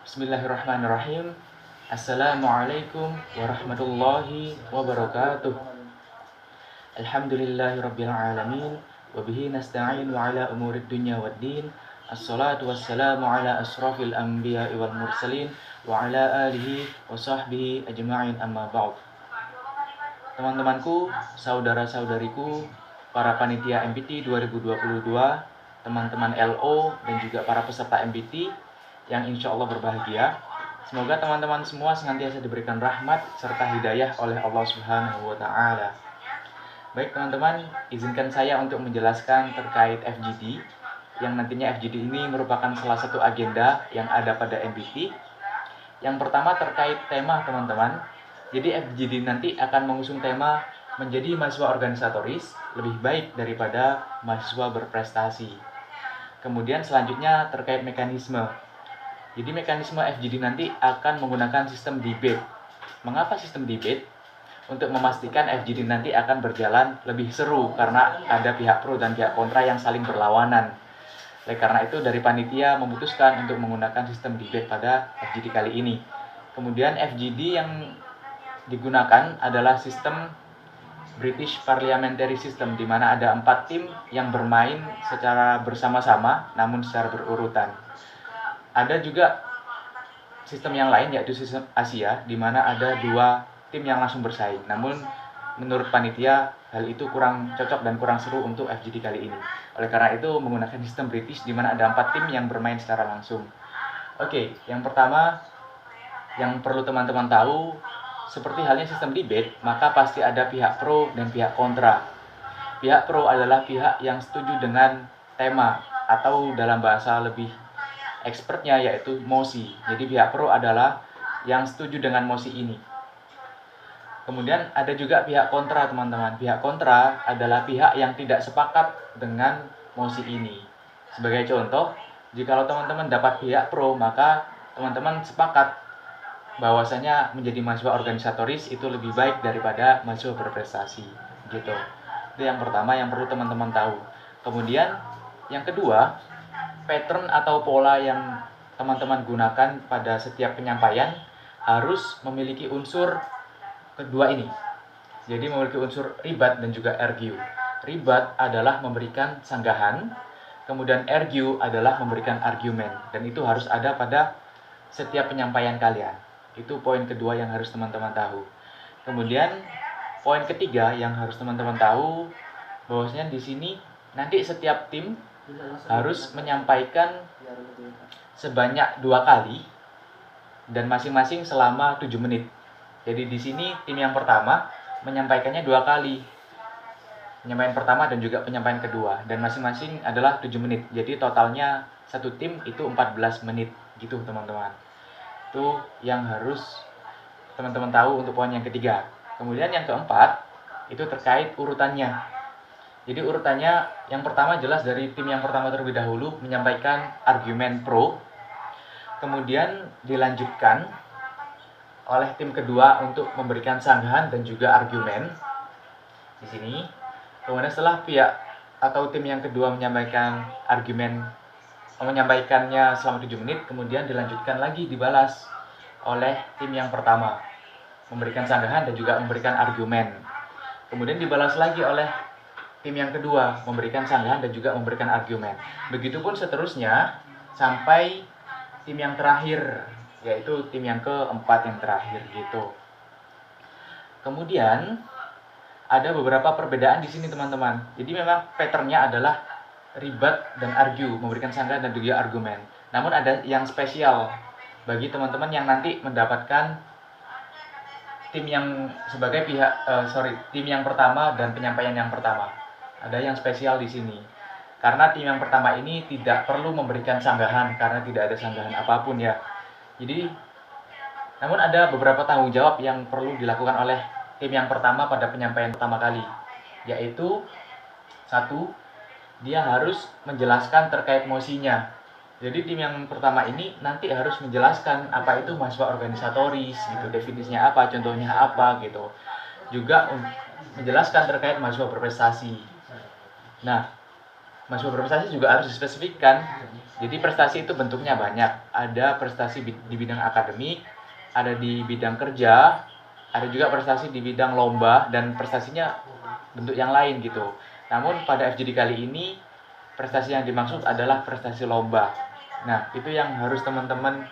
Bismillahirrahmanirrahim. Assalamualaikum warahmatullahi wabarakatuh. Alhamdulillahirabbil alamin wa bihi nasta'in wa ala umurid dunya waddin. Assalatu wassalamu ala asrafil anbiya'i wal mursalin wa ala alihi wa sahbihi ajma'in, amma ba'd. Teman-temanku, saudara-saudariku, para panitia MPT 2022, teman-teman LO dan juga para peserta MPT yang insya Allah berbahagia. Semoga teman-teman semua senantiasa diberikan rahmat serta hidayah oleh Allah Subhanahu wa Ta'ala. Baik teman-teman, izinkan saya untuk menjelaskan terkait FGD, yang nantinya FGD ini merupakan salah satu agenda yang ada pada MPT. Yang pertama terkait tema teman-teman. Jadi FGD nanti akan mengusung tema menjadi mahasiswa organisatoris lebih baik daripada mahasiswa berprestasi. Kemudian selanjutnya terkait mekanisme. Jadi mekanisme FGD nanti akan menggunakan sistem debate. Mengapa sistem debate? Untuk memastikan FGD nanti akan berjalan lebih seru karena ada pihak pro dan pihak kontra yang saling berlawanan. Oleh karena itu dari panitia memutuskan untuk menggunakan sistem debate pada FGD kali ini. Kemudian FGD yang digunakan adalah sistem British Parliamentary System, di mana ada 4 tim yang bermain secara bersama-sama namun secara berurutan. Ada juga sistem yang lain yaitu sistem Asia, di mana ada 2 tim yang langsung bersaing. Namun menurut panitia hal itu kurang cocok dan kurang seru untuk FGD kali ini. Oleh karena itu menggunakan sistem British, di mana ada 4 tim yang bermain secara langsung. Oke, yang pertama yang perlu teman-teman tahu, seperti halnya sistem debate, maka pasti ada pihak pro dan pihak kontra. Pihak pro adalah pihak yang setuju dengan tema atau dalam bahasa lebih expertnya yaitu mosi. Jadi pihak pro adalah yang setuju dengan mosi ini. Kemudian ada juga pihak kontra teman-teman. Pihak kontra adalah pihak yang tidak sepakat dengan mosi ini. Sebagai contoh, jika teman-teman dapat pihak pro, maka teman-teman sepakat bahwasanya menjadi mahasiswa organisatoris itu lebih baik daripada mahasiswa berprestasi. Gitu. Itu yang pertama yang perlu teman-teman tahu. Kemudian yang kedua, pattern atau pola yang teman-teman gunakan pada setiap penyampaian harus memiliki unsur kedua ini. Jadi memiliki unsur ribat dan juga ergiu. Ribat adalah memberikan sanggahan, kemudian ergiu adalah memberikan argumen, dan itu harus ada pada setiap penyampaian kalian. Itu poin kedua yang harus teman-teman tahu. Kemudian poin ketiga yang harus teman-teman tahu, bahwasanya di sini nanti setiap tim harus menyampaikan sebanyak 2 kali dan masing-masing selama 7 menit. Jadi di sini tim yang pertama menyampaikannya 2 kali. Penyampaian pertama dan juga penyampaian kedua, dan masing-masing adalah 7 menit. Jadi totalnya satu tim itu 14 menit gitu teman-teman. Itu yang harus teman-teman tahu untuk poin yang ketiga. Kemudian yang keempat itu terkait urutannya. Jadi urutannya yang pertama jelas dari tim yang pertama terlebih dahulu menyampaikan argumen pro, kemudian dilanjutkan oleh tim kedua untuk memberikan sanggahan dan juga argumen di sini. Kemudian setelah pihak atau tim yang kedua menyampaikan argumen, menyampaikannya selama 7 menit, kemudian dilanjutkan lagi dibalas oleh tim yang pertama memberikan sanggahan dan juga memberikan argumen. Kemudian dibalas lagi oleh tim yang kedua memberikan sanggahan dan juga memberikan argumen. Begitupun seterusnya sampai tim yang terakhir, yaitu tim yang keempat yang terakhir gitu. Kemudian ada beberapa perbedaan di sini teman-teman. Jadi memang patternnya adalah ribat dan argue, memberikan sanggahan dan juga argumen. Namun ada yang spesial bagi teman-teman yang nanti mendapatkan tim yang sebagai tim yang pertama dan penyampaian yang pertama. Ada yang spesial di sini. Karena tim yang pertama ini tidak perlu memberikan sanggahan karena tidak ada sanggahan apapun ya. Jadi namun ada beberapa tanggung jawab yang perlu dilakukan oleh tim yang pertama pada penyampaian pertama kali, yaitu 1, dia harus menjelaskan terkait mosinya. Jadi tim yang pertama ini nanti harus menjelaskan apa itu mahasiswa organisatoris gitu, definisinya apa, contohnya apa gitu. Juga menjelaskan terkait mahasiswa berprestasi. Nah, mahasiswa berprestasi juga harus dispesifikkan. Jadi prestasi itu bentuknya banyak. Ada prestasi di bidang akademik, ada di bidang kerja, ada juga prestasi di bidang lomba, dan prestasinya bentuk yang lain gitu. Namun pada FGD kali ini, prestasi yang dimaksud adalah prestasi lomba. Nah, itu yang harus teman-teman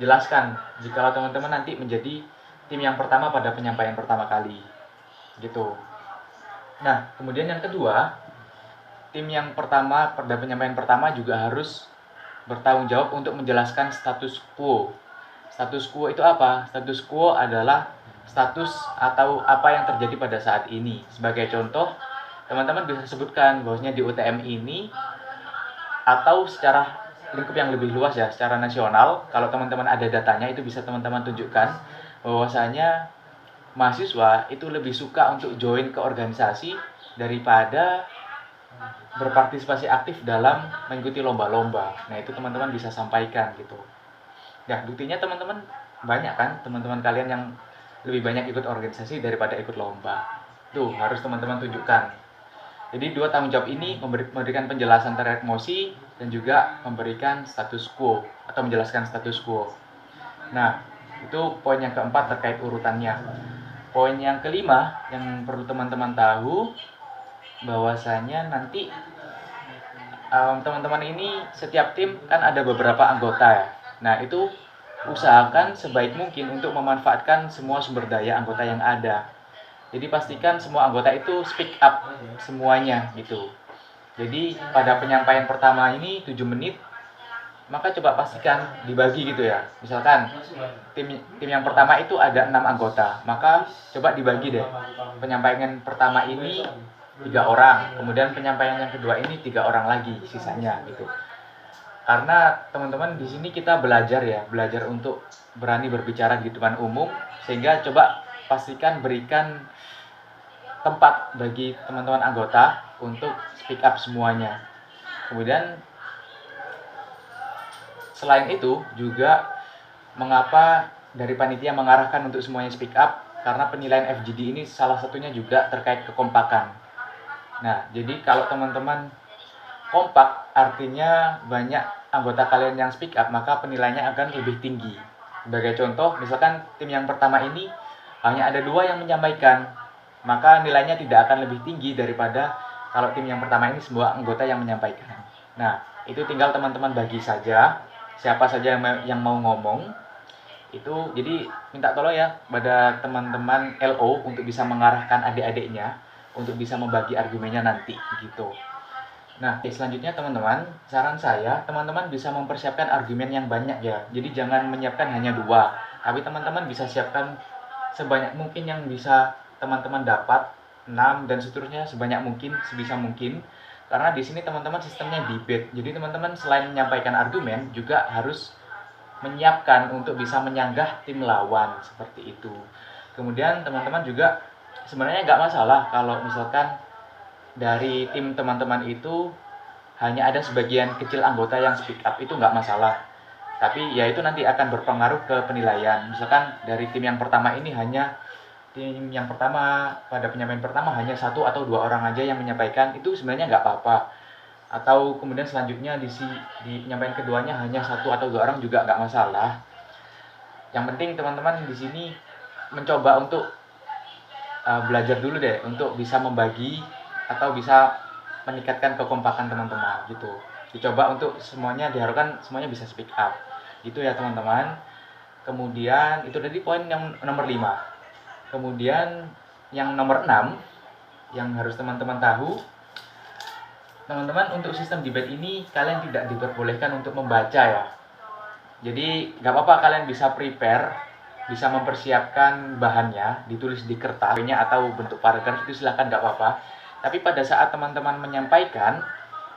jelaskan jika teman-teman nanti menjadi tim yang pertama pada penyampaian pertama kali. Gitu. Nah, kemudian yang kedua, tim yang pertama pada penyampaian pertama juga harus bertanggung jawab untuk menjelaskan status quo. Status quo itu apa? Status quo adalah status atau apa yang terjadi pada saat ini. Sebagai contoh, teman-teman bisa sebutkan bahwasanya di UTM ini, atau secara lingkup yang lebih luas ya, secara nasional, kalau teman-teman ada datanya itu bisa teman-teman tunjukkan bahwasanya mahasiswa itu lebih suka untuk join ke organisasi daripada berpartisipasi aktif dalam mengikuti lomba-lomba. Nah, itu teman-teman bisa sampaikan gitu. Ya, buktinya teman-teman banyak kan, teman-teman kalian yang lebih banyak ikut organisasi daripada ikut lomba. Tuh, harus teman-teman tunjukkan. Jadi dua tanggung jawab ini memberikan penjelasan terhadap emosi dan juga memberikan status quo atau menjelaskan status quo. Nah, itu poin yang keempat terkait urutannya. Poin yang kelima yang perlu teman-teman tahu bahwasanya nanti teman-teman ini setiap tim kan ada beberapa anggota ya. Nah, itu usahakan sebaik mungkin untuk memanfaatkan semua sumber daya anggota yang ada. Jadi pastikan semua anggota itu speak up semuanya gitu. Jadi pada penyampaian pertama ini 7 menit, maka coba pastikan dibagi gitu ya. Misalkan tim yang pertama itu ada 6 anggota, maka coba dibagi deh. Penyampaian pertama ini 3 orang, kemudian penyampaian yang kedua ini 3 orang lagi sisanya gitu. Karena teman-teman di sini kita belajar untuk berani berbicara di depan umum, sehingga coba pastikan berikan tempat bagi teman-teman anggota untuk speak up semuanya. Kemudian selain itu juga mengapa dari panitia mengarahkan untuk semuanya speak up, karena penilaian FGD ini salah satunya juga terkait kekompakan. Nah, jadi kalau teman-teman kompak artinya banyak anggota kalian yang speak up, maka penilaiannya akan lebih tinggi. Sebagai contoh, misalkan tim yang pertama ini hanya ada 2 yang menyampaikan, maka nilainya tidak akan lebih tinggi daripada kalau tim yang pertama ini semua anggota yang menyampaikan. Nah, itu tinggal teman-teman bagi saja siapa saja yang mau ngomong. Itu jadi minta tolong ya pada teman-teman LO untuk bisa mengarahkan adik-adiknya untuk bisa membagi argumennya nanti gitu. Nah, selanjutnya teman-teman, saran saya teman-teman bisa mempersiapkan argumen yang banyak ya. Jadi jangan menyiapkan hanya 2, tapi teman-teman bisa siapkan sebanyak mungkin yang bisa teman-teman dapat, 6 dan seterusnya, sebanyak mungkin, sebisa mungkin. Karena di sini teman-teman sistemnya debate. Jadi teman-teman selain menyampaikan argumen juga harus menyiapkan untuk bisa menyanggah tim lawan seperti itu. Kemudian teman-teman juga sebenarnya nggak masalah kalau misalkan dari tim teman-teman itu hanya ada sebagian kecil anggota yang speak up, itu nggak masalah. Tapi ya itu nanti akan berpengaruh ke penilaian. Misalkan dari tim yang pertama ini pada penyampaian pertama hanya 1 atau 2 orang aja yang menyampaikan, itu sebenarnya nggak apa-apa. Atau kemudian selanjutnya di penyampaian keduanya hanya 1 atau 2 orang juga nggak masalah. Yang penting teman-teman di sini mencoba untuk belajar dulu deh untuk bisa membagi atau bisa meningkatkan kekompakan teman-teman gitu. Dicoba untuk diharapkan semuanya bisa speak up. Gitu ya teman-teman. Kemudian itu tadi poin yang nomor 5. Kemudian yang nomor 6 yang harus teman-teman tahu, teman-teman untuk sistem debate ini kalian tidak diperbolehkan untuk membaca ya. Jadi nggak apa-apa kalian bisa prepare, bisa mempersiapkan bahannya, ditulis di kertas atau bentuk paragraf, itu silahkan nggak apa-apa. Tapi pada saat teman-teman menyampaikan,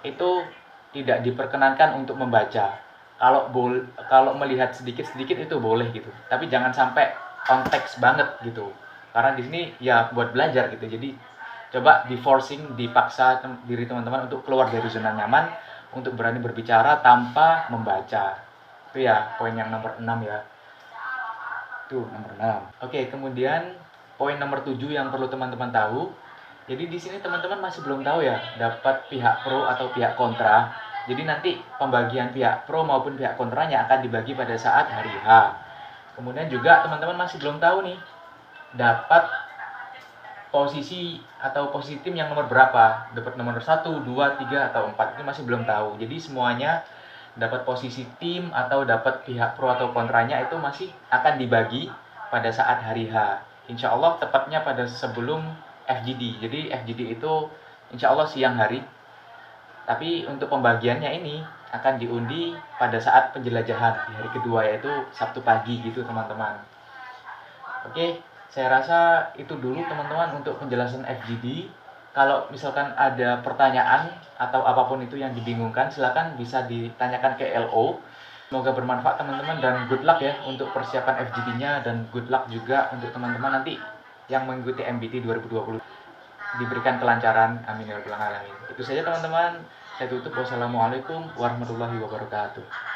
itu tidak diperkenankan untuk membaca. Kalau melihat sedikit-sedikit itu boleh gitu. Tapi jangan sampai konteks banget gitu. Karena di sini ya buat belajar gitu. Jadi coba dipaksa diri teman-teman untuk keluar dari zona nyaman untuk berani berbicara tanpa membaca. Itu ya poin yang nomor 6 ya. Itu nomor 6. Oke, kemudian poin nomor 7 yang perlu teman-teman tahu, Jadi di sini teman-teman masih belum tahu ya, dapat pihak pro atau pihak kontra. Jadi nanti pembagian pihak pro maupun pihak kontranya akan dibagi pada saat hari H. Kemudian juga teman-teman masih belum tahu nih, dapat posisi atau posisi tim yang nomor berapa, dapat nomor 1, 2, 3, atau 4, itu masih belum tahu. Jadi semuanya dapat posisi tim atau dapat pihak pro atau kontranya itu masih akan dibagi pada saat hari H. Insya Allah tepatnya pada sebelum FGD. Jadi FGD itu insya Allah siang hari. Tapi untuk pembagiannya ini akan diundi pada saat penjelajahan di hari kedua, yaitu Sabtu pagi gitu teman-teman. Oke, saya rasa itu dulu teman-teman untuk penjelasan FGD. Kalau misalkan ada pertanyaan atau apapun itu yang dibingungkan, silakan bisa ditanyakan ke LO. Semoga bermanfaat teman-teman dan good luck ya untuk persiapan FGD-nya, dan good luck juga untuk teman-teman nanti yang mengikuti MBT 2020. Diberikan kelancaran, amin ya rabbal alamin. Itu saja teman-teman, saya tutup. Wassalamualaikum warahmatullahi wabarakatuh.